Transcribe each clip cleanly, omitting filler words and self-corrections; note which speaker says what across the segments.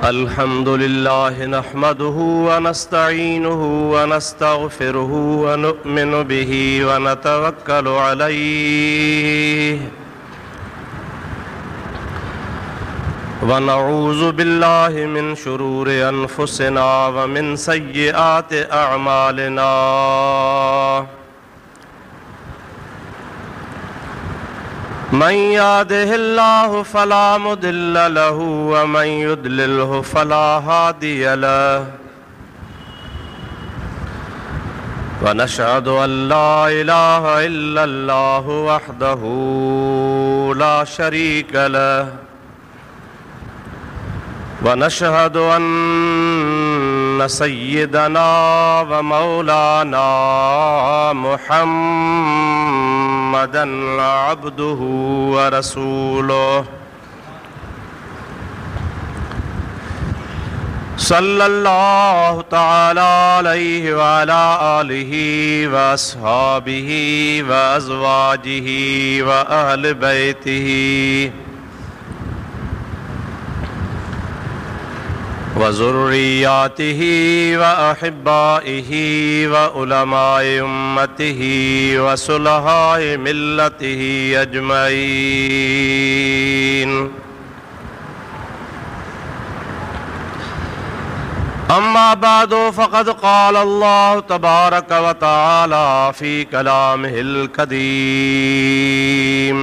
Speaker 1: अल्हम्दुलिल्लाह नहमदुहु व नस्तईनुहु व नस्तगफिरुहु व नु'मिनु बिही व नतवक्कलु अलैहि व नऊज़ु बिल्लाहि मिन शुरूरि अनफुसिना व मिन सय्यिआति अअमालिना। मन यहदिहिल्लाहु फला मुदिल्ल लहु व मन युद्लिल्हु फला हादिय लहु व नशहदु अल्ला इलाहा इल्लल्लाहु वहदहु ला शरीक लहु व नशहदु अन्न सय्यदना व मौलाना मुहम्मदन अब्दुहु व रसूलुहु सल्लल्लाहु तआला अलैहि व अला आलिहि व अस्हाबिहि व अज़वाजिहि व अहल बैतिहि व ज़ुर्रिय्यातिहि व अहिब्बाइहि व उलमाए उम्मतिहि व सुलहाए मिल्लतिहि अजमईन। अम्मा बादो फ़क़द क़ाल अल्लाहु तबारक व तआला फ़ी कलामिहिल क़दीम।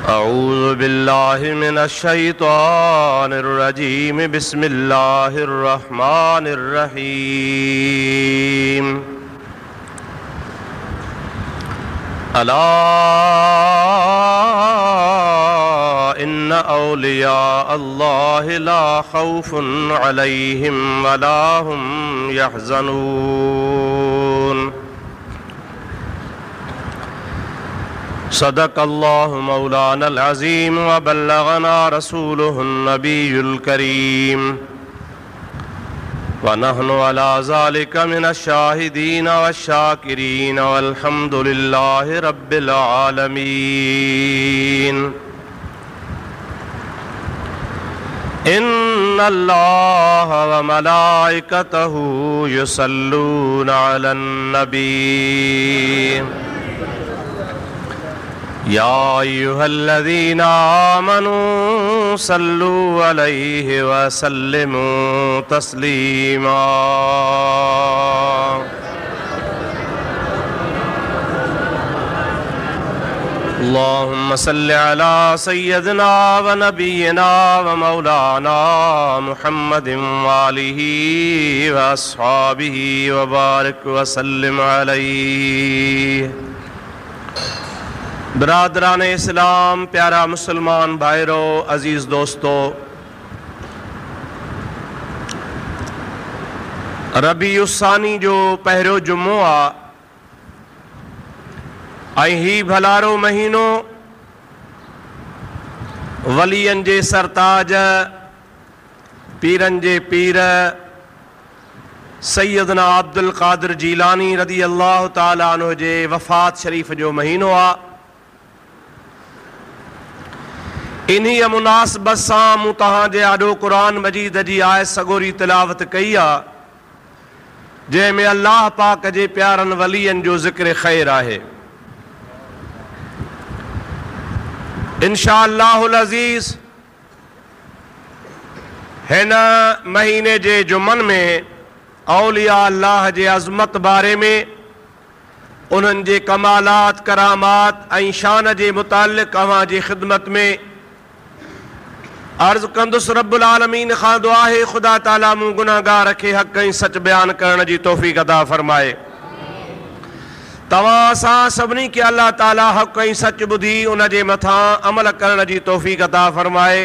Speaker 1: अऊज़ु बिल्लाहि मिनश शैतानिर रजीम। बिस्मिल्लाहिर रहमानिर रहीम। अला इन्ना औलिया अल्लाहि ला खौफुन अलैहिम वला हुम यहज़नून। सदक़ल्लाहु मौलानल अज़ीम व बल्लगना रसूलुहुन नबियुल करीम व नहनु अला ज़ालिका मिनश शाहिदीन वश्शाकिरीन वल्हम्दुलिल्लाहि रब्बिल आलमीन। इन्नल्लाह व मलाइकतहु युसल्लूना अलन नबी। या अय्युहल्लज़ीना आमनू सल्लू अलैहि व सल्लिमू तस्लीमा। अल्लाहुम्मा सल्लि अला सय्यदिना व नबिय्यिना व मौलाना मुहम्मदिन व आलिहि व अस्हाबिहि व बारिक व सल्लिम अलैहि। बिरादरान इस्लाम, प्यारा मुसलमान भाइरो, अजीज़ दोस्तों, रबीउस्सानी जो पहिरियों जुमो आहे ऐं ही भलारो महीनो वलियन जे सरताज, पीरन जे पीर सैयदना अब्दुल क़ादिर जीलानी रज़ी अल्लाह ताला अन्हु जे वफ़ात शरीफ़ जो महीनो आहे। इन्ही मुनासिबत सां मूं तव्हांजे आॾो क़ुरान मजीद जी आयत सगोरी तिलावत कई आहे, जंहिंमें अल्लाह पाक जे प्यारनि वलियन जो ज़िक्र ख़ैर आहे। इंशा अल्लाहुल अज़ीज़ हिन महीने जे जुमन में औलिया अल्लाह जे अज़मत बारे में, उन्हनि जे कमालात, करामात ऐं शान जे मुतालिक़ अवां जी ख़िदमत में अर्ज़ कंदुसि। रब्बुल आलमीन खां दुआ है ख़ुदा ताला मूं गुनाहगार खे हक़ ऐं सच बयान करण जी तौफ़ीक़ अता फ़रमाए। तव्हां असां सभिनी खे अल्लाह ताला हक़ ऐं सच ॿुधी उन जे मथां अमल करण जी तौफ़ीक़ अता फ़रमाए।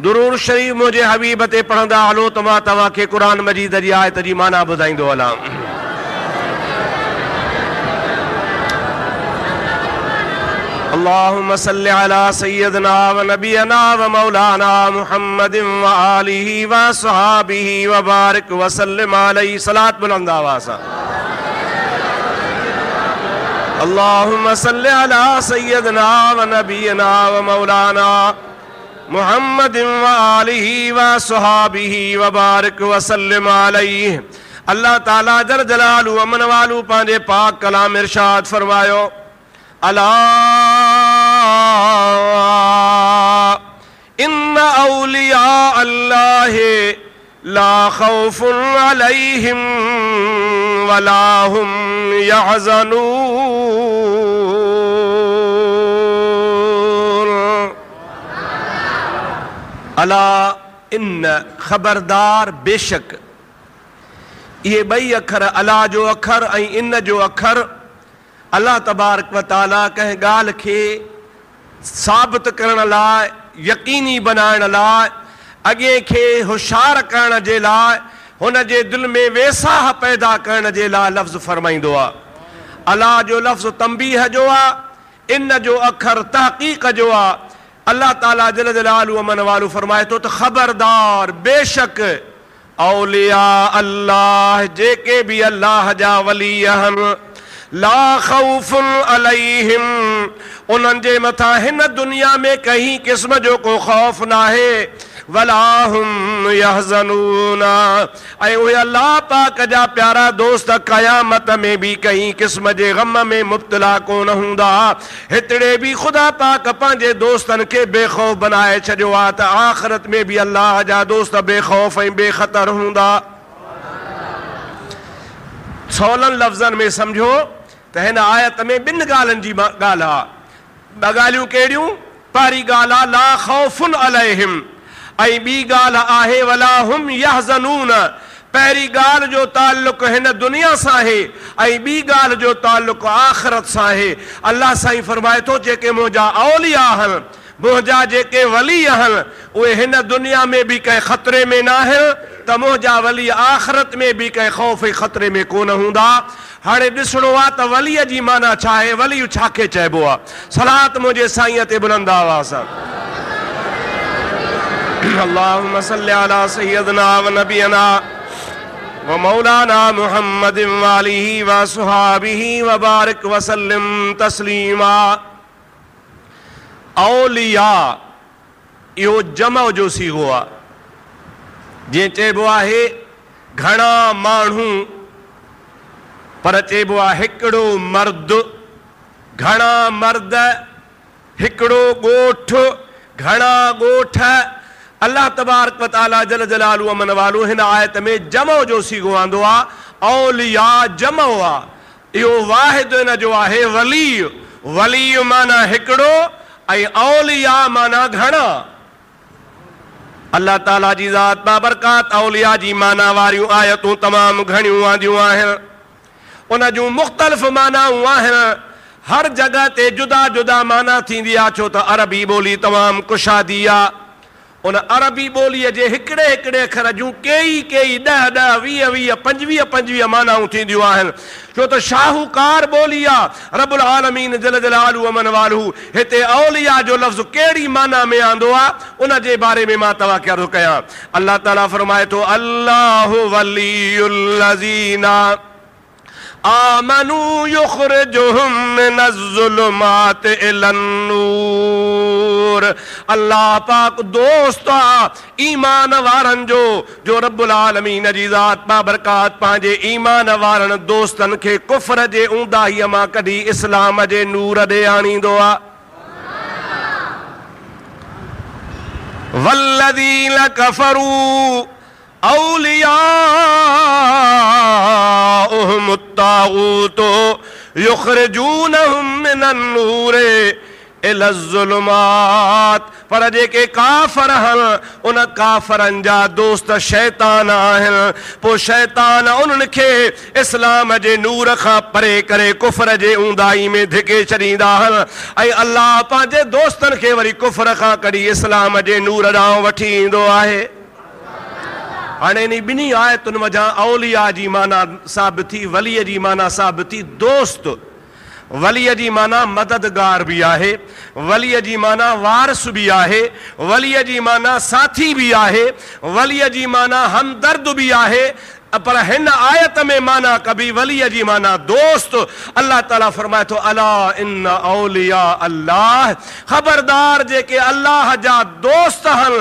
Speaker 1: दुरूद शरीफ़ मुंहिंजे हबीब ते पढ़ंदा हलो त मां तव्हांखे क़ुरान मजीद जी आयत जी माना ॿुधाईंदो हलां। अल्लाहुम्मा सल्लि अला सय्यदना व नबियना व मौलाना मुहम्मदिन व आलिहि व अस्हाबिहि व बारिक व सल्लिम अलैहि। सलात बुलंद आवाज़ सां। अल्लाहुम्मा सल्लि अला सय्यदना व नबीना व मौलाना मुहम्मदिन व आलिहि व सहाबिहि व बारिक व सल्लिम अलैहि। अल्लाह ताला जल जलालु अमन वालू पांजे पाक कलाम इरशाद फरमायो, अला इन्ना औलिया अल्लाह ला खौफुन अलैहिम वला हुम यहज़नून। अला इन खबरदार बेशक, ये बई अखर अला जो अखर ऐं इन जो अखर अल्लाह तबारक व तआला कंहिं ॻाल्हि खे साबित करण लाइ, यकीनी बनाइण लाइ, अॻे खे होशियार करण जे लाइ, हुन जे दिलि में वेसाह पैदा करण जे लाइ लफ़्ज़ फरमाईंदो आहे। अला जो लफ़्ज़ तंबीह जो आहे, इन जो अखर तहक़ीक़ जो आहे। अल्लाह ताला जल जलालु अमन वालू फरमाए थो त खबरदार बेशक औलिया अल्लाह जेके भी अल्लाह जा वली आहिनि, ला खौफुन अलैहिम उन्हनि जे मथां हिन दुनिया में कंहिं क़िस्म जो को खौफ़ न आहे, वला हुम यहज़नून ऐं उहे अल्लाह पाक जा प्यारा दोस्त क़यामत में भी कंहिं क़िस्म जे ग़म में मुब्तला कोन हूंदा। हितड़े भी ख़ुदा पाक पंहिंजे दोस्तनि खे बेखौफ़ बनाए छॾियो आहे त आख़िरत में भी अल्लाह जा दोस्त बेखौफ़ ऐं बेख़तर हूंदा। सवलनि लफ़्ज़नि में सम्झो त हिन आयत में ॿिनि ॻाल्हियुनि जी ॻाल्हि आहे। ॿ ॻाल्हियूं कहिड़ियूं? पहिरीं ॻाल्हि आहे ला खौफुन अलैहिम ऐं ॿी ॻाल्हि आहे वला हुम यहज़नून। पहिरीं ॻाल्हि जो ताल्लुक़ हिन दुनिया सां आहे ऐं ॿी ॻाल्हि जो ताल्लुक़ आख़िरत सां आहे। अल्लाह साईं फरमाए थो जेके मुंहिंजा औलिया आहिनि, मुंहिंजा जेके वली आहिनि, उहे हिन दुनिया में भी कंहिं ख़तरे में न आहिनि त मुंहिंजा वली आख़िरत में भी कंहिं ख़ौफ़ ऐं ख़तरे में कोन हूंदा। हाणे ॾिसणो आहे त वलीअ जी माना छा आहे, वली छा खे चइबो आहे। सलात मुंहिंजे साईंअ ते बुलंद आवाज़ सां। अल्लाहुम्मा सल्लि अला सय्यदना व नबीना व मौलाना मुहम्मदिन व आलिहि व सहाबिहि व बारिक व सल्लिम तस्लीमा। औलिया इहो जमअ जो सीगो आहे। जीअं चइबो आहे घणा माण्हू, पर चइबो आहे हिकिड़ो मर्द, घणा मर्द, हिकिड़ो ॻोठ, घणा ॻोठ। अल्लाह तबारक व तआला जल जलालु अमन वालू हिन आयत में जमअ जो सीगो आंदो आहे। औलिया जमअ आहे, इहो वाहिद हिन जो आहे वली। वली माना हिकिड़ो ऐं औलिया माना घणा। अल्लाह ताला जी ज़ात बाबरकात औलिया जी माना वारियूं आयतूं तमामु घणियूं आंदियूं आहिनि। उन जूं मुख़्तलिफ़ मानाऊं आहिनि। हर जगह ते जुदा जुदा माना थींदी आहे, छो त अरबी ॿोली तमामु कुशादी आहे। उन अरबी ॿोलीअ जे हिकिड़े हिकिड़े अखर जूं कई 10 10 20 20 25 25 मानाऊं थींदियूं आहिनि, छो त शाहूकार ॿोली आहे। रब्बुल आलमीन जल जलालु अमन वालू हिते औलिया जो लफ़्ज़ कहिड़ी माना में आंदो आहे उन जे बारे में मां तव्हांखे अर्ज़ु कयां। अल्लाह ताला फरमाए थो अल्लाहु वलियुल लज़ीना आमनू युख़रिजुहुम मिनज़्ज़ुलुमाति इलन-नूर। अल्लाह पाक दोस्त आहे ईमान वारनि जो रब्बुल आलमीन जी ज़ात बाबरकात पंहिंजे ईमान वारनि दोस्तनि खे कुफ्र जे ऊंदाहीअ मां कढी इस्लाम जे नूर ॾे आणींदो आहे। वल्लज़ीन कफ़रू औलियाउहुम अत्तागूतो युख़रिजूनहुम मिनन-नूर इलज़्ज़ुलुमात। पर जेके काफ़र आहिनि उन काफ़रनि जा दोस्त शैतान आहिनि। पोइ शैतान उन्हनि खे इस्लाम जे नूर खां परे करे कुफ्र जे ऊंदाही में धिके छॾींदा आहिनि ऐं अल्लाह पंहिंजे दोस्तनि खे वरी कुफ्र खां कढी इस्लाम जे नूर ॾांहुं वठी ईंदो आहे। हाणे इन ॿिन्ही आयतुनि वजां औलिया जी माना साबित थी, वलीअ जी माना साबित थी दोस्त। वलीअ जी माना मददगार भी आहे, वलीअ जी माना वारिस भी आहे, वलीअ जी माना साथी भी आहे, वलीअ जी माना हमदर्द भी आहे। पर हिन आयत में माना कभी वली जी माना दोस्त। अल्लाह ताला फरमाए तो अला इन औलिया अल्लाह, खबरदार जेके अल्लाह जा दोस्त हन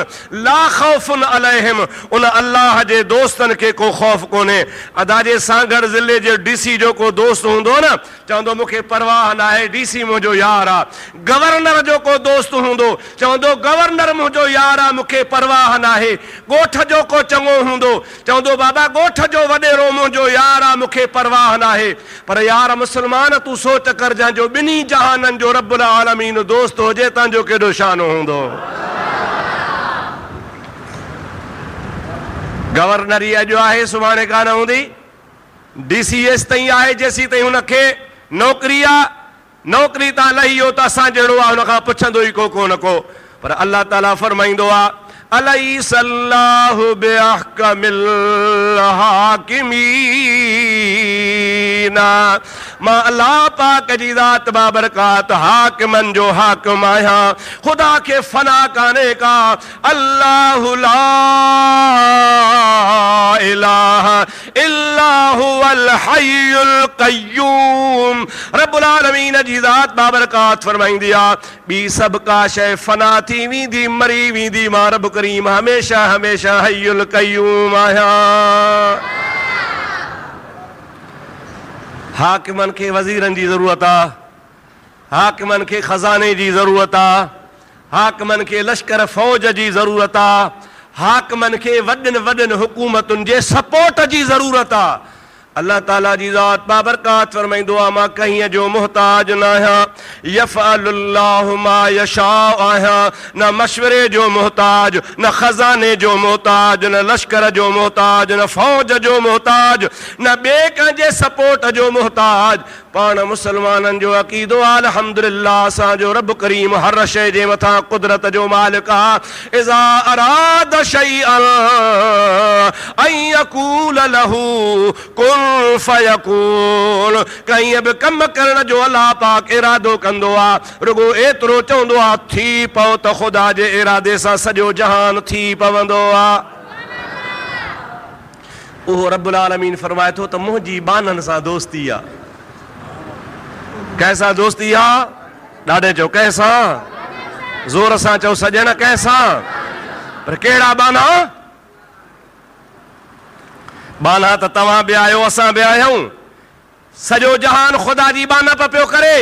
Speaker 1: ला खौफुन अलैहिम, उन अल्लाह जे दोस्तन के को खौफ कोने। अदा जे सांगड़ जिले जे डीसी जो को दोस्त हूंदो न चवंदो मूंखे परवाह न आहे, डीसी मुंहिंजो यार आ। गवर्नर जो को दोस्त हूंदो चवंदो गवर्नर मुंहिंजो यार आ, मूंखे परवाह न आहे। ॻोठ जो को चङो हूंदो चवंदो बाबा ॻोठ जो वॾेरो मुंहिंजो यार आ, मूंखे परवाह न आहे। पर यार मुस्लमान तूं सोच कर जंहिंजो ॿिन्ही जहाननि जो रब्बुल आलमीन दोस्त हुजे तव्हांजो केॾो शानो हूंदो। गवर्नरी अॼु आहे सुभाणे कान हूंदी, DCS ताईं आहे जेसीं ताईं हुनखे नौकिरी आहे। नौकिरी तां लही वियो त असां जहिड़ो आहे हुन खां पुछंदो ई को कोन को। पर अल्लाह ताला फरमाईंदो आहे अलैहिस्सलाहु बिअहकमिल हाकिमीन, मां अल्लाह पाक जी ज़ात बाबरकात हाकिमन जो हाकिम आहियां। खुदा के फना काने का, अल्लाहु ला इलाहा इल्ला हुवल हय्युल क़य्यूम। रब्बुल आलमीन जी ज़ात बाबरकात फरमाईंदी आहे ॿी सभु का शइ फना थी वेंदी मरी वेंदी, मां रब करीम हमेशा हमेशा हय्युल क़य्यूम आहियां। हाकिमन के वज़ीरन जी ज़रूरत आहे, हाकिमन के खज़ाने जी ज़रूरत आहे, हाकिमन के लश्कर फ़ौज जी ज़रूरत आहे, हाकिमन के वॾनि वॾनि हुकूमतुनि जे सपोर्ट जी ज़रूरत आहे। अल्लाह ताला जी ज़ात बाबरकात फरमाईंदो आहे मां कंहिं जो मुहताज न आहियां, यफ़अलुल्लाहु मा यशाउ आहियां। न मशवरे जो मुहताज, न खज़ाने जो मुहताज, न लश्कर जो मुहताज, न फ़ौज जो मुहताज, न ॿिए कंहिंजे सपोर्ट जो मुहताज। पाण मुसलमाननि जो अक़ीदो आहे अल्हम्दुलिल्लाह असांजो रब करीम हर शइ जे मथां कुदरत जो मालिक आहे। इज़ा अराद शैअन अन यक़ूल लहू कुन फयकून, कंहिं बि कम करण जो अल्लाह पाक इरादो कंदो आहे, रुगो एतिरो चवंदो आहे थी पओ त ख़ुदा जे इरादे सां सॼो जहान थी पवंदो आहे। उहो रब्बुल आलमीन फरमाए थो त मुंहिंजी बाननि सां दोस्ती आहे। कंहिंसां दोस्ती आहे? ॾाढे चओ कंहिंसां, ज़ोर सां चओ सॼण कंहिंसां। पर कहिड़ा बाना? बाना त तव्हां बि आहियो असां बि आहियूं, सॼो जहान ख़ुदा जी बाना पियो करे।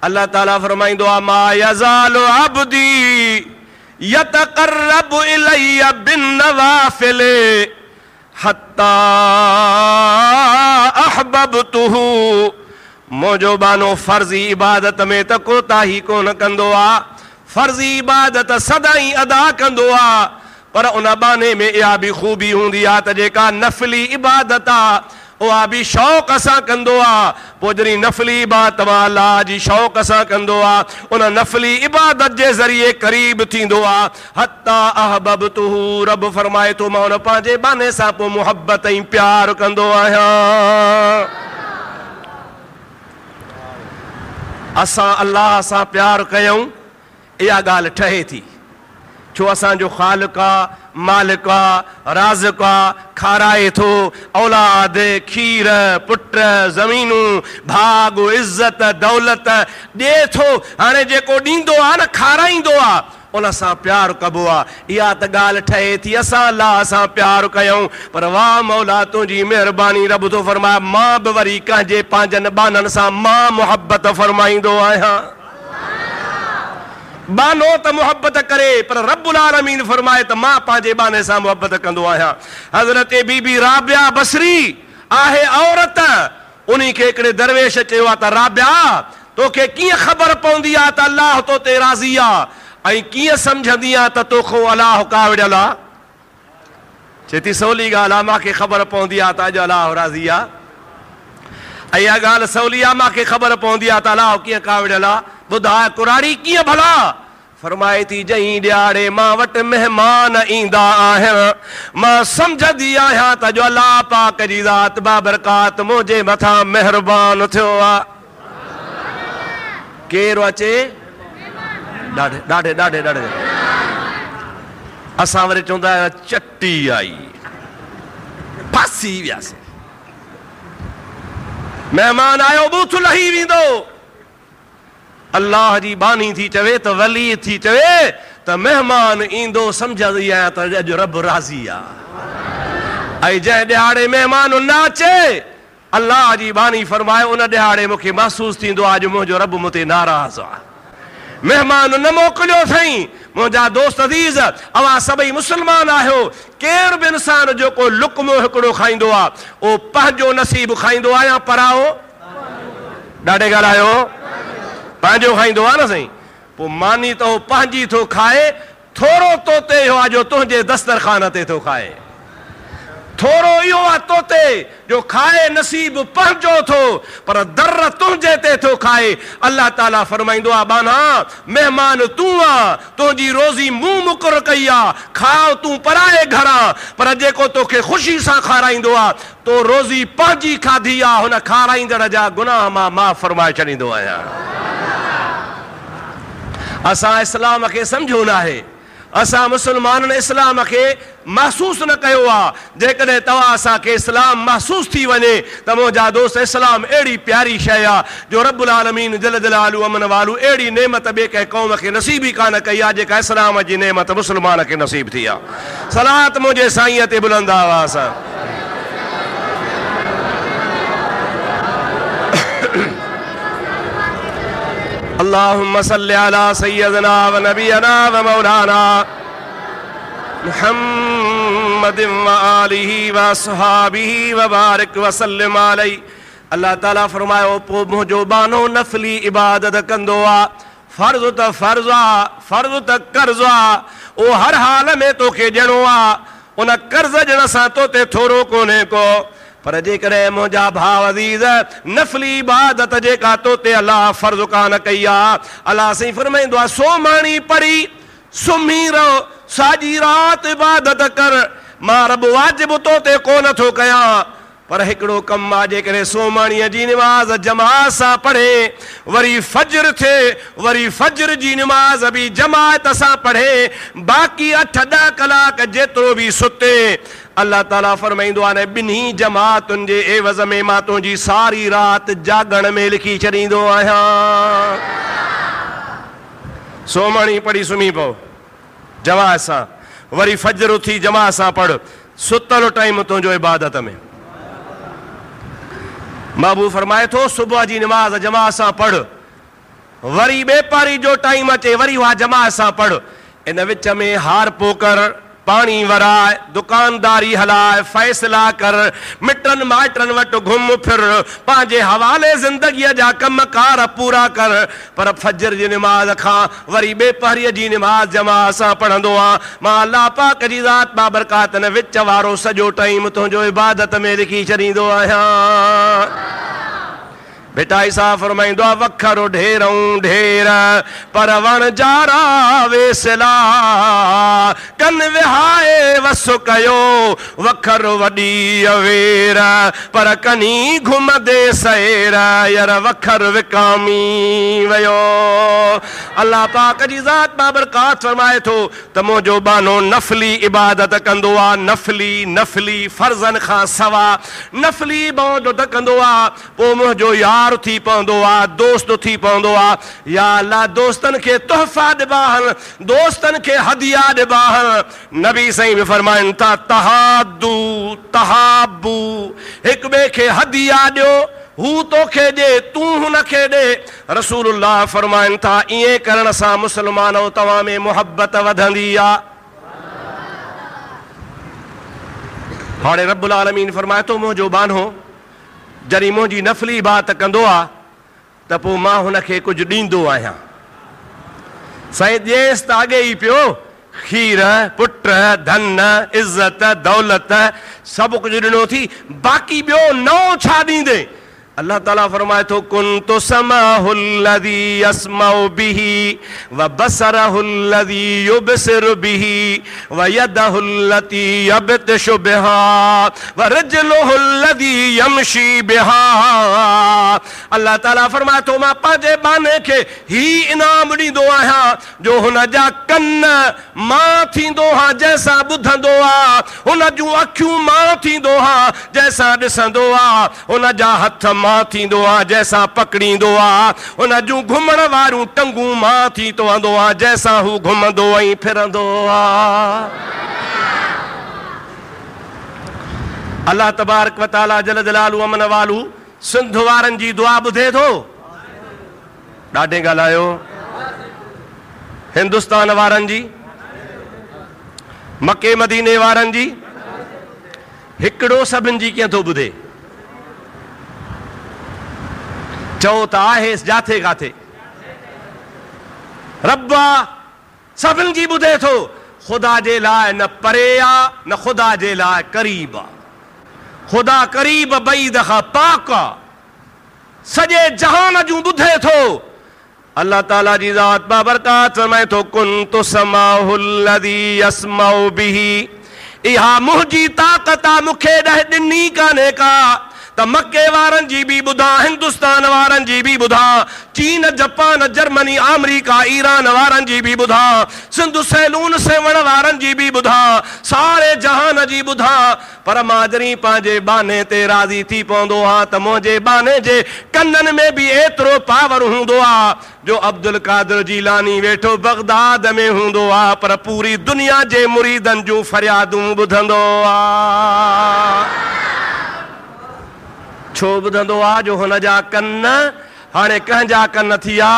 Speaker 1: अल्लाह ताला फरमाईंदो आहे मा यज़ालु अब्दी यतक़र्रबु इलैया बिन्नवाफ़िल हत्ता अहबबतुहु, मुंहिंजो बानो फर्ज़ी इबादत में त कोताही कोन कंदो आहे, फर्ज़ी इबादत सदाईं अदा कंदो आहे। पर उन बाने में इहा बि ख़ूबी हूंदी आहे त जेका नफ़ली इबादत आहे उहा बि शौक़ सां कंदो आहे। पोइ जॾहिं नफ़ली इबादत मां अल्लाह जी शौक़ सां कंदो आहे, उन नफ़ली इबादत जे ज़रिए क़रीब थींदो आहे। हत्ता अहबबतुहु, रब फरमाए थो मां उन पंहिंजे बाने सां पोइ मुहबत ऐं प्यार कंदो आहियां। असां अल्लाह सां प्यार कयूं इहा ॻाल्हि ठहे थी, छो असांजो ख़ालिक़ आहे, मालिक आहे, राज़िक़ आहे, खाराए थो औलाद, खीर, पुट, ज़मीनूं, भाग, इज़त, दौलत ॾिए थो। हाणे जेको ॾींदो आहे न खाराईंदो आहे उन सां प्यार कबो आहे। इहा त ॻाल्हि ठहे थी असां अल्लाह सां प्यार कयूं। पर वाह मौला तुंहिंजी महिरबानी, रब थो फरमाए मां बि वरी कंहिंजे पंहिंजनि बाननि सां मां मुहबत फरमाईंदो आहियां। बानो त मुहबत करे, पर रब्बुल आलमीन फरमाए त मां पंहिंजे बाने सां मुहबत कंदो आहियां। हज़रत बीबी राबिया बसरी आहे औरत, उन्ही खे हिकिड़े दरवेश चयो आहे त राबिया तोखे कीअं ख़बर पवंदी आहे त अल्लाह तो ते राज़ी आहे, ऐं कीअं सम्झंदी आहे त तोखो अलाह काविड़ियल आहे? चए थी सवली ॻाल्हि आहे, मूंखे ख़बर पवंदी आहे त अॼु अलाह राज़ी आहे। ऐं इहा ॻाल्हि सवली आहे, मूंखे ख़बर पवंदी आहे त अलाह कीअं काविड़ियल आहे। ॿुधाए कुराड़ी कीअं भला? फरमाए थी जहीं ॾियारे मां वटि महिमान ईंदा आहिनि, मां सम्झंदी आहियां त जो अल्लाह पाक जी ज़ात बाबरकात मुंहिंजे मथां महिरबान थियो आहे। केरु अचे? ॾाढे ॾाढे ॾाढे ॾाढे असां वरी चवंदा आहियूं चटी आई, फासी वियासीं। महिमान आयो बूथ लही वेंदो, अल्लाह जी बानी थी चवे त वली थी चवे त महिमान ईंदो सम्झंदी आहियां त अॼु रब राज़ी आहे। ऐं जंहिं ॾिहाड़े महिमान न अचे, अल्लाह जी बानी फरमाए उन ॾिहाड़े मूंखे महसूस थींदो आहे अॼु मुंहिंजो रब मूं ते नाराज़ आहे। महिमान न मोकिलियो साईं। मुंहिंजा दोस्त अज़ीज़, अवां सभई मुस्लमान आहियो। केर बि इंसान जेको लुकमो हिकिड़ो खाईंदो आहे उहो पंहिंजो नसीब खाईंदो आहे या पराओ? ॾाढे ॻाल्हायो, पंहिंजो खाईंदो आहे न साईं। पोइ मानी त उहो पंहिंजी थो खाए, थोरो तोते इहो आहे जो तुंहिंजे दस्तरखान ते थो खाए। थोरो इहो आहे तोते जो खाए नसीब पंहिंजो थो, पर दर तुंहिंजे ते थो खाए। अल्लाह ताला फरमाईंदो आहे बाना महिमान तूं आहे, तुंहिंजी रोज़ी मूं मुक़ररु कई आहे, खाओ तूं पराए घरां, पर जेको तोखे ख़ुशी सां खाराईंदो आहे तो रोज़ी पंहिंजी खाधी आहे, हुन खाराईंदड़ जा गुनाह मां माफ़ फरमाए छॾींदो आहियां। असां इस्लाम खे सम्झो न आहे, असां मुस्लमाननि इस्लाम खे महसूस न कयो आहे। जेकॾहिं तव्हां असांखे इस्लाम महसूस थी वञे त मुंहिंजा दोस्त, इस्लाम अहिड़ी प्यारी शइ आहे जो रब्बुल आलमीन जल जलालू अमन वालू अहिड़ी नेमत ॿिए कंहिं क़ौम खे नसीब ई कान कई आहे जेका इस्लाम जी नेमत मुस्लमान खे नसीब थी आहे। सलात मुंहिंजे साईं ते बुलंद आवाज़ सां। अल्लाहुम्मा सल्लि अला सय्यदना व नबियना व मौलाना मुहम्मदिन व आलिहि व अस्हाबिहि व बारिक व सल्लिम अलैहि। अल्लाह ताला फरमायो पोइ मुंहिंजो बानो नफ़ली इबादत कंदो आहे। फ़र्ज़ त फ़र्ज़ आहे, फ़र्ज़ त कर्ज़ आहे, उहो हर हाल में तोखे ॾियणो आहे। उन कर्ज़ ॾियण सां तो ते थोरो कोन्हे को, पर जेकॾहिं मुंहिंजा भाउ अज़ीज़ नफ़ली इबादत जेका तो ते अलाह फ़र्ज़ कान कई आहे, अलाह साईं फरमाईंदो आहे सोमाणी पढ़ी सुम्ही रहो, साॼी राति इबादत कर, मां रब वाजिब तो ते कोन थो कयां। पर हिकिड़ो कमु आहे, जेकॾहिं सोमाणीअ जी निमाज़ जमात सां पढ़े, वरी फज्र थिए, वरी फज्र जी निमाज़ बि जमात सां पढ़े, बाक़ी 8-10 कलाक जेतिरो बि सुते, अल्लाह ताला फरमाईंदो आहे न ॿिन्ही जमातुनि जे एवज़ में मां तुंहिंजी सारी राति जागण में लिखी छॾींदो आहियां। सोमाणी पढ़ी सुम्ही पओ जमात सां, वरी फज्र उथी जमात सां पढ़, सुतल टाइम तुंहिंजो इबादत में। महबूब फरमाए थो सुबुह जी निमाज़ जमात सां पढ़, वरी ॿेपारी जो टाइम अचे वरी उहा जमात सां पढ़। इन विच में हार पोकर, पाणी वराए, दुकानदारी हलाए, फ़ैसिला कर, मिटनि माइटनि वटि घुम फिर, पंहिंजे हवाले ज़िंदगीअ जा कमकार पूरा कर। पर फज्र जी निमाज़ खां वरी ॿेपहरीअ जी निमाज़ जमात सां पढ़ंदो आहियां। मां अल्लाह पाक जी ज़ात बाबरकातन विच वारो सॼो टाइम तुंहिंजो इबादत में लिखी छॾींदो आहियां। बेटा ईसा फरमाईंदो आहे वखर ढेरूं ढेर पर वण जारा वेसला, कन विहाए वस कयो वखर वॾी अवेर, पर कनी घुमदे सैर यार वखर विकामी वियो। अल्लाह पाक जी ज़ात बाबरकात फरमाए थो त मुंहिंजो बानो नफ़ली इबादत कंदो आहे, नफ़ली फ़र्ज़नि खां सवा नफ़ली इबादत कंदो आहे। पोइ मुंहिंजो यार थी पवंदो आहे, दोस्त थी पवंदो आहे। या अल्लाह दोस्तनि खे तोहफ़ा ॾिबा आहिनि, दोस्तनि खे हदिया ॾिबा आहिनि। नबी साईं बि फरमाइनि था तहादू तहाबू, हिक ॿिए खे हदिया ॾियो, हू तोखे ॾे तूं हुनखे ॾे। रसूलुल्लाह फरमाइनि था ईअं करण सां मुस्लमानो तव्हां में मुहबत वधंदी आहे। हाणे रब्बुल आलमीन फरमाए थो मुंहिंजो बानो जॾहिं मुंहिंजी नफ़ली इबादत कंदो आहे त पोइ मां हुनखे कुझु ॾींदो आहियां। साईं ॾिएसि त अॻे ई पियो, खीर, पुट, धन, इज़त, दौलत सभु कुझु ॾिनो थी, बाक़ी ॿियो नओं छा ॾींदे? अल्लाह ताला फरमाए थो कुन्तु समाहुल्लज़ी यस्मउ बिही व बसरहुल्लज़ी युबसिरु बिही व यदहुल्लती यबतिशु बिहा व रजलुहुल्लज़ी यमशी बिहा। अल्लाह ताला फरमाए थो मां पंहिंजे बाने खे ही इनाम ॾींदो आहियां जो हुन जा कन मां थींदो आहियां जंहिंसां ॿुधंदो आहे, हुन जूं अखियूं मां थींदो आहियां जंहिंसां ॾिसंदो आहे, हुन जा हथ मां थींदो आहे जंहिंसां पकड़ींदो आहे, हुन जूं घुमण वारियूं टंगूं मां थी रहंदो आहे जंहिंसां हू घुमंदो ऐं फिरंदो आहे। अल्लाह तबारक व तआला जल जलालहू अमन वालू सिंध वारनि जी दुआ ॿुधे थो। ॾाढे ॻाल्हायो। हिंदुस्तान वारनि जी, मके मदीने वारनि जी, हिकिड़ो सभिनि जी कीअं थो ॿुधे? चओ त आहे जाथे काथे रब सभिनि जी ॿुधे थो। ख़ुदा जे लाइ न परे आहे न ख़ुदा जे लाइ क़रीब आहे। ख़ुदा क़रीब बईद खां पाक आहे, सॼे जहान जूं ॿुधे थो। अल्लाह ताला जी ज़ात बाबरकात फरमाए थो कुन्तु समाहुल्लज़ी यस्मउ बिही। इहा मुंहिंजी ताक़त आहे, मूंखे ॾह ॾिनी कान्हे का त मके वारनि जी बि ॿुधां, हिंदुस्तान वारनि जी बि ॿुधां, चीन जापान जर्मनी अमेरिका ईरान वारनि जी बि ॿुधां, सिंध सैलून सेवण वारनि जी बि ॿुधां, सारे जहान जी ॿुधां। पर मां जॾहिं पंहिंजे बाने ते राज़ी थी पवंदो आहियां त मुंहिंजे बाने जे कननि में बि एतिरो पावर हूंदो आहे जो अब्दुल कादिर जीलानी वेठो बगदाद में हूंदो आहे पर पूरी दुनिया जे मुरीदनि जूं फरियादूं ॿुधंदो आहे। छो ॿुधंदो आहे? जो हुन जा कन हाणे कंहिंजा कन थी विया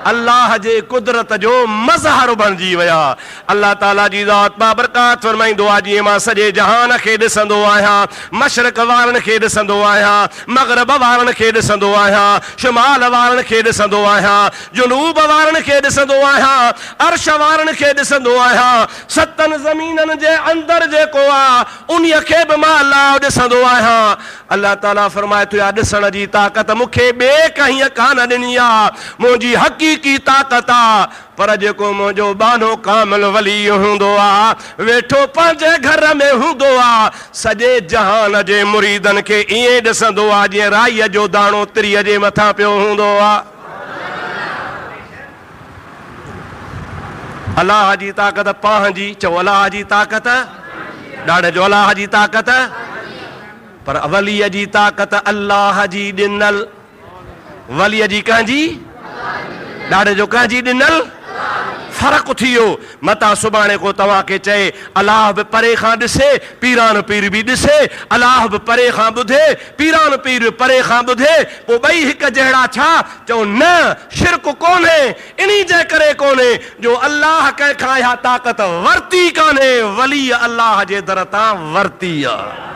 Speaker 1: अल्लाह जे कुदरत जो मज़हर बणिजी विया। अल्लाह ताला जी ज़ात बाबरकात फरमाईंदो आहे जीअं मां सॼे जहान खे ॾिसंदो आहियां, मशरिक़ वारनि खे ॾिसंदो आहियां, मग़रिब वारनि खे ॾिसंदो आहियां, शिमाल वारनि खे ॾिसंदो आहियां, जुनूब वारनि खे ॾिसंदो आहियां, अर्श वारनि खे ॾिसंदो आहियां, सतनि ज़मीननि जे अंदरि जेको आहे उन्हीअ खे बि मां अल्लाह ॾिसंदो आहियां। अल्लाह ताला फरमाए थो ॾिसण जी ताक़त मूंखे ॿिए कंहिं कान ॾिनी आहे, मुंहिंजी हक़ीक़ी ताक़त आहे। पर जेको मुंहिंजो बानो कामिल वली हूंदो आहे, वेठो पंहिंजे घर में हूंदो आहे, सॼे जहान जे मुरीदनि खे ईअं ॾिसंदो आहे जीअं राईअ जो दाणो तिरीअ जे मथां पियो हूंदो आहे। अलाह जी ताक़त पंहिंजी, चओ अलाह जी ताक़त, ॾाढे जो अलाह जी ताक़त। पर वलीअ जी ताक़त अल्लाह जी ॾिनल, वलीअ जी कंहिंजी? ॾाढे जो कंहिंजी ॾिनल? फ़र्क़ु थी वियो। मता सुभाणे को तव्हांखे चए अलाह बि परे खां ॾिसे, पीरान पीर बि ॾिसे, अलाह बि परे खां ॿुधे, पीरान पीर परे खां ॿुधे, पोइ ॿई हिकु जहिड़ा छा? चओ न, शिरक कोन्हे। इन्ही जे करे कोन्हे जो अलाह कंहिंखां इहा ताक़त वरिती कान्हे, वली अलाह जे दर तां वरिती आहे।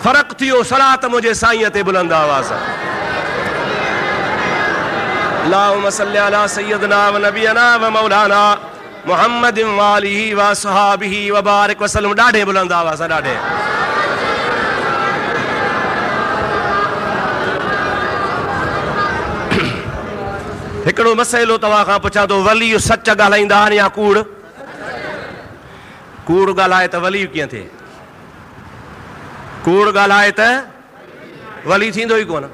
Speaker 1: फ़र्क़ु थी वियो। सलात मुंहिंजे साईं ते बुलंद आवाज़। अल्लाहुम्मा सल्ली अला सय्यदना व नबियना व मौलाना मुहम्मद व आलिहि व असहाबिहि व बारिक वसल्लम। ॾाढे बुलंद आवाज़, ॾाढे। हिकिड़ो मसइलो तव्हां खां पुछां थो, वली सच ॻाल्हाईंदा आहिनि या कूड़? कूड़ ॻाल्हाए त वली कीअं थिए? कूड़ ॻाल्हाए त वली थींदो ई कोन।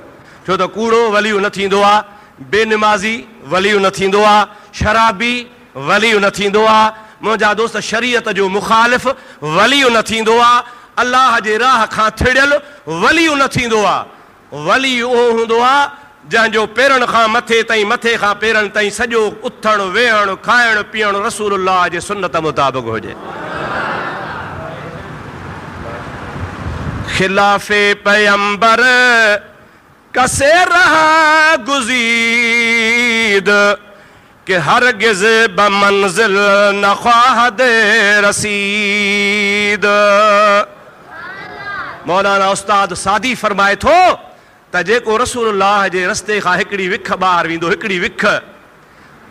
Speaker 1: छो त कूड़ो वली न थींदो आहे, बेनिमाज़ी वली न थींदो आहे, शराबी वली न थींदो आहे, मुंहिंजा दोस्त शरीयत जो मुखालिफ़ वली न थींदो आहे, अल्लाह जे राह खां थिड़ियल वली न थींदो आहे। वली उहो हूंदो आहे जंहिंजो पेरनि खां मथे ताईं, मथे खां पेरनि ताईं सॼो उथणु वेहणु खाइणु पीअणु रसूलुल्लाह जे सुन्नत मुताबिक़ हुजे। खिलाफ़े पैगंबर कसे रहा गुज़ीद कि हरगिज़ बमंज़िल न ख्वाहद रसीद। मौलाना उस्ताद सादी फरमाए थो त जेको रसूलुल्लाह जे रस्ते खां हिकिड़ी विख ॿाहिरि वेंदो, हिकिड़ी विख,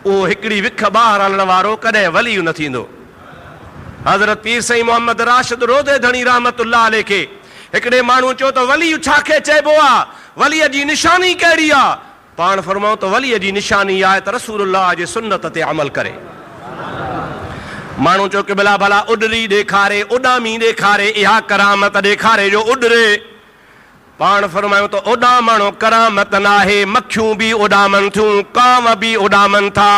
Speaker 1: उहो हिकिड़ी विख ॿाहिरि हलण वारो कॾहिं वली न थींदो। हज़रत पीर साईं मोहम्मद राशिद रोज़े धणी रहमतुल्लाह अलैह खे हिकिड़े माण्हू चयो त वली छाखे चइबो आहे, वलीअ जी निशानी कहिड़ी आहे? पाण फरमाऊं त वलीअ जी निशानी आहे त रसूलुल्लाह जे सुन्नत ते अमल करे। माण्हू चयो कि भला भला उॾरी ॾेखारे, उॾामी ॾेखारे, इहा करामत ॾेखारे जो उॾरे। पाण फरमायूं त उॾामण करामत नाहे, मखियूं बि उॾामनि थियूं, कांव बि उॾामनि था,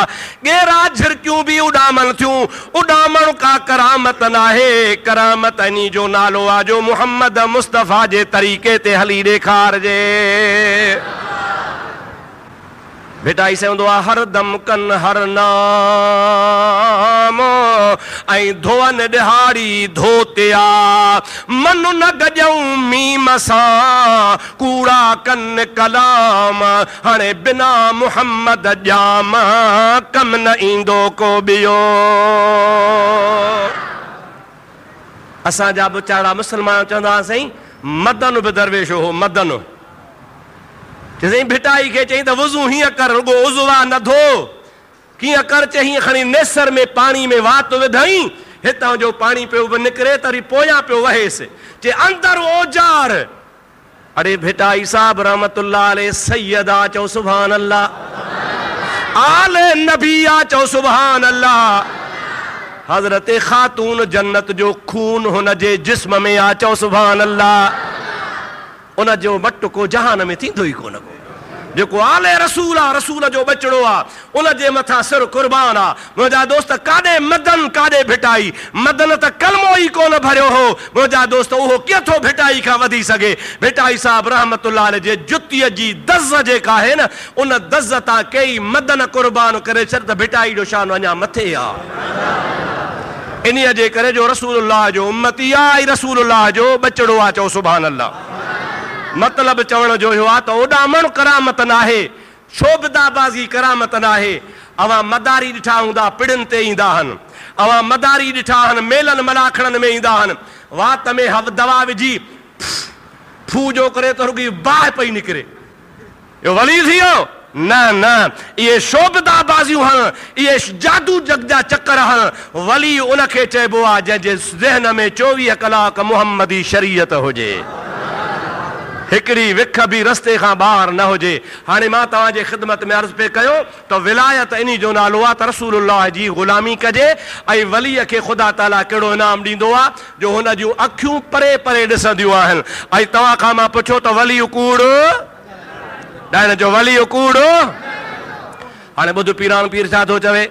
Speaker 1: ॻेरा झिरकियूं बि उॾामनि थियूं, उॾामण का करामत नाहे। करामत इन्ही जो नालो आहे जो मुहम्मद मुस्तफ़ा जे तरीक़े ते हली ॾेखारजे। भिटाई से हूंदो आहे हर दम कन हर नाम ऐं धोअन ॾिहाड़ी धोतिया, मन न गॼऊं मीम सां, कूड़ा कन कलाम, हाणे बिना मुहम्मद ॼाम कम न ईंदो को ॿियो। असांजा वीचारा मुस्लमान चवंदा हुआसीं मदन बि दरवेश हो, मदन चई भिटाई खे चई त वुज़ू हीअं कर, रुगो उज़वा न धो, कीअं कर चई खणी नेसर में पाणी में वात विधई, हितां जो पाणी पियो निकिरे त वरी पोयां पियो वहेसि, चे अंदर ओजार। अरे भिटाई साहब रहमतुल्लाह अलैह सैयद आ, चओ सुभान अल्लाह, आले नबी आ, चओ सुभान अल्लाह। हज़रत खातून जन्नत जो खून हुन जे जिस्म में आ, चओ सुभान अल्लाह। उन जो मटको जहान में थींदो ई कोन को। जेको आले रसूल आहे, रसूल जो बचड़ो आहे, उन जे मथां सिर कुर्बान आहे। मुंहिंजा दोस्त काॾे मदन काॾे भिटाई, मदन त कलमो ई कोन भरियो हो। मुंहिंजा दोस्त उहो कीथो भिटाई खां वधी सघे। भिटाई साहब रहमतुल्लाह अलैह जे जुतीअ जी दज़ जेका आहे न, उन दज़ तां कई मदन कुर्बान करे छॾ त भिटाई जो शान अञा मथे आहे। इन्हीअ जे करे जो रसूलुल्लाह जो उम्मती आहे ऐं रसूलुल्लाह जो बचड़ो आहे, चओ सुभान अल्लाह। मतलब चवण जो इहो आहे त उॾामण करामत नाहे, शोभदाबाज़ी करामत नाहे। अवां मदारी ॾिठा हूंदा पिड़ियुनि ते ईंदा आहिनि, अवां मदारी ॾिठा आहिनि मेलनि मलाखणनि में ईंदा आहिनि, वात में दवा विझी फू जो करे त रुॻी बाहि पई निकिरे, इहो वली थी वियो? न न, इहे शोभदाबाज़ियूं आहिनि, इहे जादू जग जा चकर आहिनि। वली उनखे चइबो आहे जंहिंजे ज़हन में 24 कलाक मुहम्मदी शरीयत हुजे, हिकिड़ी विख बि रस्ते खां ॿाहिरि न हुजे। हाणे मां तव्हांजे ख़िदमत में अर्ज़ पे कयो त विलायत इन्ही जो नालो आहे त रसूलुल्लाह जी ग़ुलामी कजे। ऐं वलीअ खे ख़ुदा ताला कहिड़ो इनाम ॾींदो आहे जो हुन जूं अखियूं परे परे ॾिसंदियूं आहिनि। ऐं तव्हां खां मां पुछो त वली कूड़ ॾाइण जो, वली कूड़? हाणे ॿुध पीरान पीर छा थो चवे,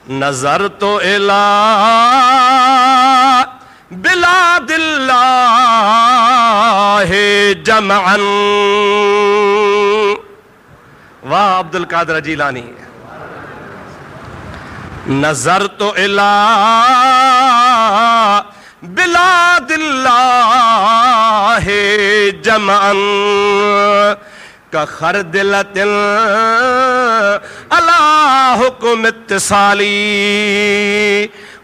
Speaker 1: नज़र तो इला बिला दिल्लाहे जमअन। वाह अब्दुल कादिर जीलानी। नजर तो इला बिला दिल्लाहे जमअन का खरदिलतिल अला हुक्म इत्तिसाली।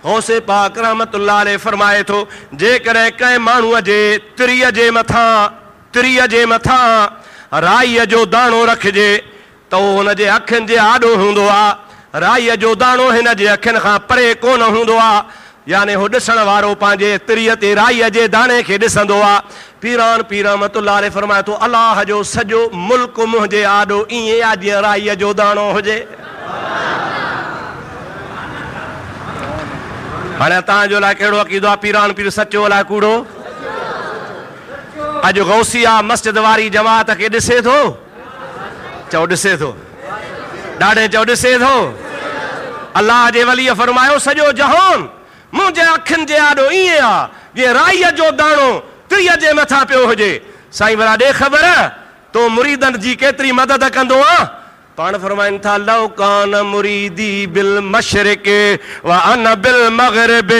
Speaker 1: गौसे पाक रहमतुल्लाह अलैह फरमाए थो, जेकॾहिं कंहिं माण्हूअ जे तिरीअ जे मथां राईअ जो दाणो रखिजे त उहो हुन जे अखियुनि जे आॾो हूंदो आहे। राईअ जो दाणो हिन जे अखियुनि खां परे कोन हूंदो आहे, यानी हू ॾिसण वारो पंहिंजे तिरीअ ते राईअ जे दाणे खे ॾिसंदो आहे। पीरान पीर रहमतुल्लाह अलैह फरमाए थो, अलाह जो सॼो मुल्क मुंहिंजे आॾो ईअं आहे जीअं राईअ जो दाणो हुजे। हाणे तव्हांजो लाइ कहिड़ो अक़ीदो आहे, पीरान पीर सचो अलाए कूड़ो? अॼु गौसिया मस्जिद वारी जमात खे ॾिसे थो, चओ ॾिसे थो, ॾाढे चओ ॾिसे थो। अलाह जे वलीअ फरमायो सॼो जहान मुंहिंजे अखियुनि जे आॾो ईअं आहे जीअं राईअ जो दाणो तिरीअ जे मथां पियो हुजे। साईं भला ॾे ख़बर तो मुरीदनि जी केतिरी मदद कंदो आहे। पाण फरमाइनि था, लौ कान मुरीदी बिल मशरिक व अन बिल मगरिब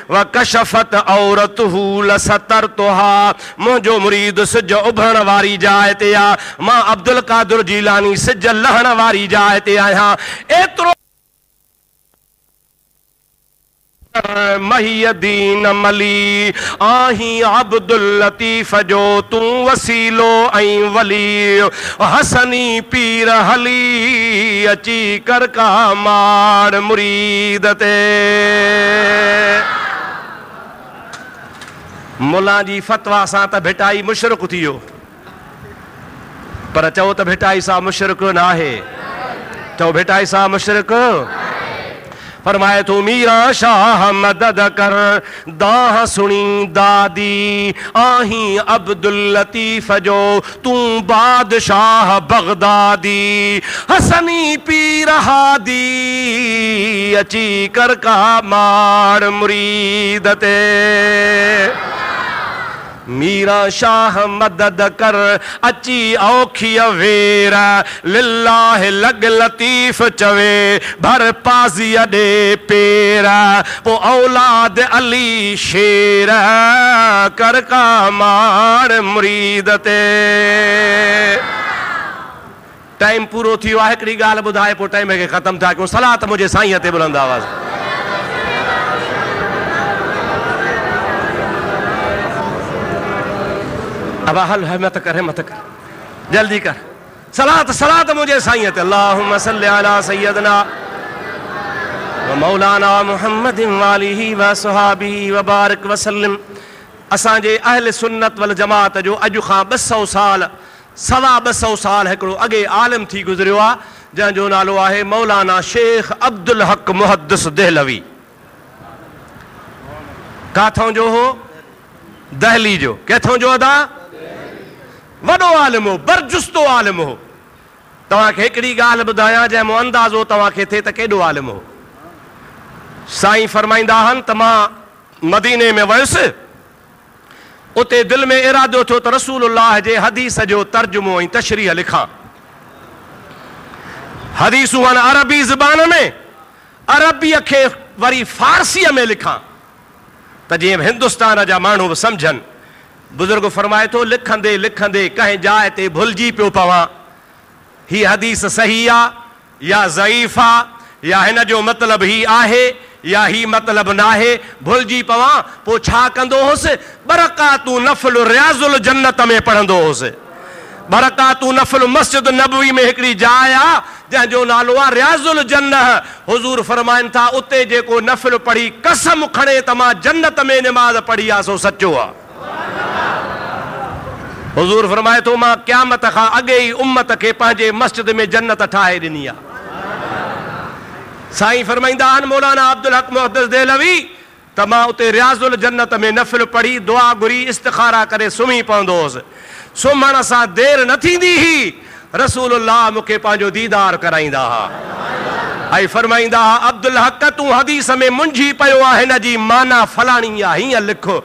Speaker 1: व कशफत औरतहू लसतरतुहा। मुंहिंजो मुरीद सिज उभरण वारी जाइ ते आहे, मां अब्दुल कादिर जीलानी सिज लहण वारी जाइ ते आहियां। एतिरो महियदीन मली आहीं अब्दुल लतीफ़ जो तूं वसीलो ऐं वली। हसनी पीर हली अची कर का मार मुरीद ते। मुला जी फतवा सां त भिटाई मुशरिक थी वियो, पर चओ त भिटाई सां मुशरिक न आहे, चओ भिटाई सां मुशरिक। फरमाए तो मीरा शाह मदद कर दाह सुनी दादी आही अब्दुल लतीफ जो तू बादशाह बगदादी हसनी पी रहा दी अची कर का मार मुरीद ते। मीरा शाह मदद कर अची औखी वेर लिल्लाह लग लतीफ चवे भर पाज़ी दे पेर पो औलाद अली शेर कर का मार मुरीद ते। टाइम पूरो थी वियो आहे, हिकिड़ी ॻाल्हि ॿुधाए पोइ टाइम खे ख़तमु था कयूं। सलात मुंहिंजे साईं ते बुलंद आवाज़। अब हल हिम्मत कर, हिम्मत कर, जल्दी कर। सलात सलात मुझे साईं ते। अल्लाहुम्मा सल्लि अला सय्यदना व मौलाना मुहम्मदिन व आलिहि व सहाबिहि व बारिक व सल्लम। असांजे अहल सुन्नत वल जमात जो अॼु खां 200 साल, 225 साल हिकिड़ो अॻे आलिम थी गुज़रियो आहे, जंहिंजो नालो आहे मौलाना शेख अब्दुल हक मुहद्दिस देहलवी। काथों जो हो? दहली जो। किथों जो अदा? वॾो आलिम हो, बरजुस्तो आलिम हो। तव्हांखे हिकिड़ी ॻाल्हि ॿुधायां जंहिं मूं अंदाज़ो तव्हांखे थिए त केॾो आलिम हो। साईं फरमाईंदा आहिनि त मां मदीने में वयुसि, उते दिलि में इरादो थियो त रसूलुल्लाह जे हदीस जो तर्जुमो ऐं तशरीह लिखां। हदीसूं आहिनि अरबी ज़बान में, अरबीअ खे वरी फारसीअ में लिखां त जीअं हिंदुस्तान जा माण्हू बि सम्झनि। बुज़ुर्ग फरमाए थो लिखंदे लिखंदे कंहिं जाइ ते भुलिजी पियो पवां ही हदीस सही आहे या ज़ईफ़ आहे या हिन जो मतिलबु ही आहे या ही मतिलबु न आहे, भुलिजी पवां। पोइ छा कंदो हुउसि? बरकातू नफ़ल रियाज़ुल जन्नत में पढ़ंदो हुउसि। बरकातू नफ़ल मस्जिद नबवी में हिकिड़ी जाइ आहे जंहिंजो नालो आहे रियाज़ुल जन्नत। हुज़ूर फरमाइनि था उते जेको नफ़ल पढ़ी कसम खणे त मां जन्नत में निमाज़ पढ़ी आहे सो सचो आहे। हुज़ूर फरमाए थो मां क़यामत खां अॻे ई उम्मत खे पंहिंजे मस्जिद में जन्नत ठाहे ॾिनी आहे। साईं फरमाईंदा आहिनि मौलाना अब्दुल हक मुहद्दिस देहलवी त मां उते रियाज़ुल जन्नत में नफ़िल पढ़ी दुआ घुरी इस्तिखारा करे सुम्ही पवंदो हुउसि। सुम्हण सां देरि न थींदी हुई, रसूलुल्लाह मूंखे पंहिंजो दीदार कराईंदा हुआ ऐं फरमाईंदा हुआ अब्दुल हक तूं हदीस में मुंझी पियो आहे, हिन जी माना फलाणी आहे, हीअं लिखो।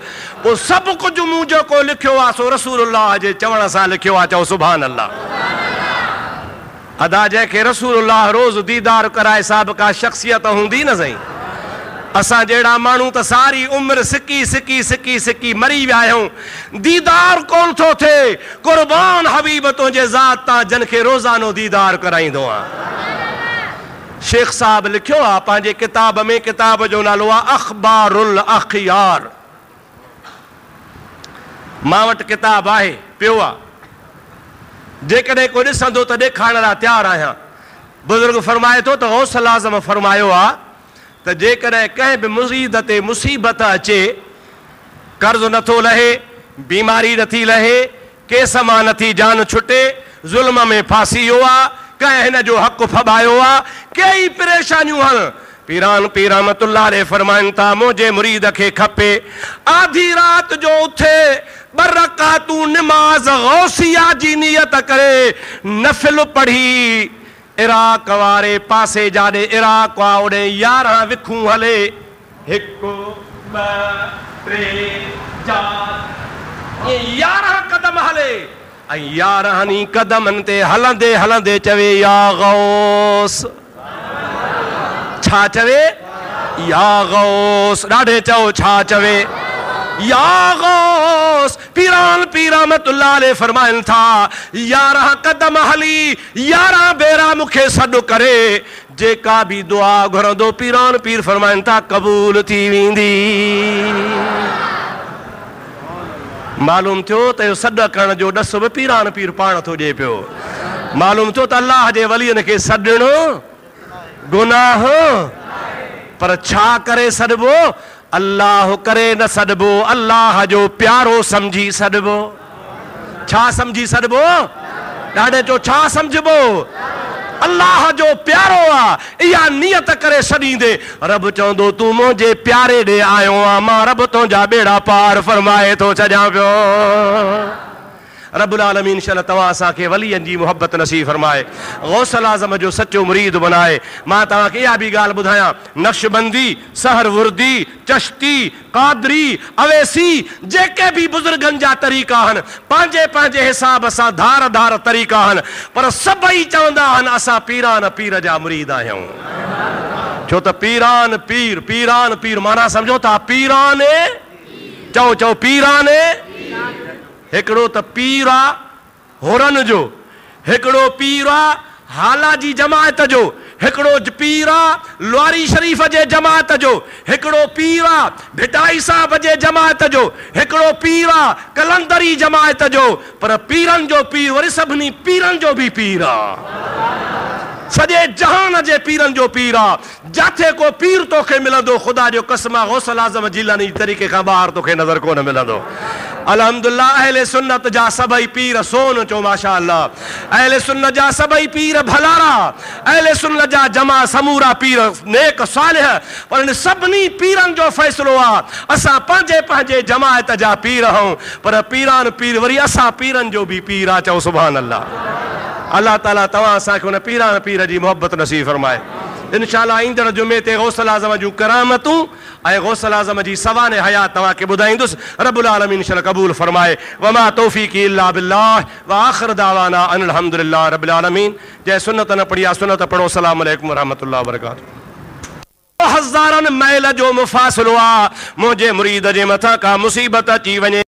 Speaker 1: पोइ सभु कुझु मूं जेको लिखियो आहे सो रसूलुल्लाह जे चवण सां लिखियो आहे। चओ सुभान अल्लाह। अदा जंहिंखे रसूलुल्लाह रोज़ दीदार कराए साहिब का शख़्सियत हूंदी न साईं। असां जहिड़ा माण्हू त सारी उमिरि सिकी सिकी सिकी सिकी मरी विया आहियूं, दीदार कोन थो थिए। क़ुर्बान हबीब तुंहिंजे ज़ात तां जिनखे रोज़ानो दीदार कराईंदो आहे। शेख साहब लिखियो आहे पंहिंजे किताब में, किताब जो नालो आहे अख़बारुल अख़ियार। मां वटि किताब आहे, पियो आहे, जेकॾहिं कोई ॾिसंदो त ॾेखारण लाइ तयारु आहियां। बुज़ुर्ग फरमाए थो त गौसल आज़म फरमायो आहे त जेकॾहिं कंहिं बि मुरीद ते मुसीबत अचे, कर्ज़ नथो लहे, बीमारी नथी लहे, केस मां नथी जान छुटे, ज़ुल्म में फासी वियो आहे, कंहिं हिन जो हक़ फॿायो आहे, कई परेशानियूं आहिनि। पीरान पीर रहमतुल्लाह अलैह फरमाइनि था मुंहिंजे मुरीद खे खपे आधी रात जो उथे बरकातू निमाज़ गौसिया जी नियत करे नफ़िल पढ़ी इराक वारे पासे जाॾे इराक आहे ओॾे 11 विखूं हले, 1 2 3 4 11 कदम हले ऐं 11 कदमनि ते हलंदे हलंदे चवे या गौस। छा चवे? या गौस। ॾाढे चओ छा चवे? या गौस। पीरान पीर रहमतुल्लाह अलैह फरमाइनि था 11 कदम हली 11 भेरा मूंखे सॾु करे जेका बि दुआ घुरंदो पीरान पीर फरमाइनि था क़बूल थी वेंदी। मालूम थियो त इहो सॾु करण जो ॾस बि पीरान पीर पाण थो ॾिए पियो। मालूम थियो त अल्लाह जे वलियनि खे सॾणो गुनाह, पर छा करे सॾिबो? अल्लाह करे न सॾबो, अल्लाह जो प्यारो समझी सॾबो। छा समझी सॾबो? ॾाढे जो छा समझबो? अल्लाह जो प्यारो आ, इहा नियत करे छॾींदे रब चवंदो तूं मुंहिंजे प्यारे ॾे आयो आ, मां रब तुंहिंजा बेड़ा पार फरमाए थो छॾियां पियो। रब्बुल आलमीन इंशाअल्लाह तव्हां असांखे वलियनि जी मोहब्बत नसीब फरमाए, गौसल आज़म जो सचो मुरीद बनाए। मां तव्हांखे इहा बि ॻाल्हि ॿुधायां, नक्शबंदी, सहरवर्दी, चश्ती, कादरी, अवेसी, जेके बि बुज़ुर्गनि जा तरीक़ा आहिनि, पंहिंजे पंहिंजे हिसाब सां धार धार तरीक़ा आहिनि, पर सभई चवंदा आहिनि असां पीरान पीर जा मुरीद आहियूं। छो त पीरान पीर, पीरान पीर माना सम्झो था पीरान, चओ चओ पीरान। हिकिड़ो त पीर आहे हुरन जो, हिकिड़ो पीर आहे हाला जी जमायत जो, हिकिड़ो पीर आहे लुआरी शरीफ़ जे जमायत जो, हिकिड़ो पीर आहे भिटाई साहब जे जमायत जो, हिकिड़ो पीर आहे कलंदरी जमायत जो। पर पीरनि जो पीर वरी सभिनी पीरनि जो बि पीर आहे, सॼे जहान जे पीरनि जो पीर आहे। जिथे को पीर तोखे मिलंदो ख़ुदा जो कसम गौसल आज़म जिलानी तरीक़े खां ॿाहिरि तोखे नज़र कोन मिलंदो। अल्हम्दुलिल्लाह अहले सुन्नत जा सभई पीर सोन चो माशा अल्लाह, अहले सुन्नत जा सभई पीर भलारा, अहले सुन्नत जा जमा समूरा पीर नेक सालिह। पर इन सभिनी पीरनि जो फ़ैसिलो आहे असां पंहिंजे पंहिंजे जमायत जा पीर आहियूं, पर पीरान पीर वरी असां पीरनि जो बि पीर आहे। चओ सुभान अल्लाह। अल्लाह ताला तव्हां असांखे उन पीरान पीर जी मोहब्बत नसीब फरमाए। इंशाअल्लाह ईंदड़ जुमे ते गौसल आज़म जूं करामतूं ऐं गौसल आज़म जी सवाने हयात तव्हांखे ॿुधाईंदुसि। रब्बुल आलमीन इंशाअल्लाह क़बूल फरमाए। वमा तौफ़ीक़ी इल्ला बिल्लाह व आख़िर दावाना अनिल हम्दुलिल्लाह रब्बिल आलमीन। जंहिं सुन्नत न पढ़ी आहे सुन्नत पढ़ो। अस्सलामु अलैकुम वरहमतुल्लाहि वबरकातुहू। हज़ारनि मैल जो मुफ़ासिलो आहे, मुंहिंजे मुरीद जे मथां का मुसीबत अची वञे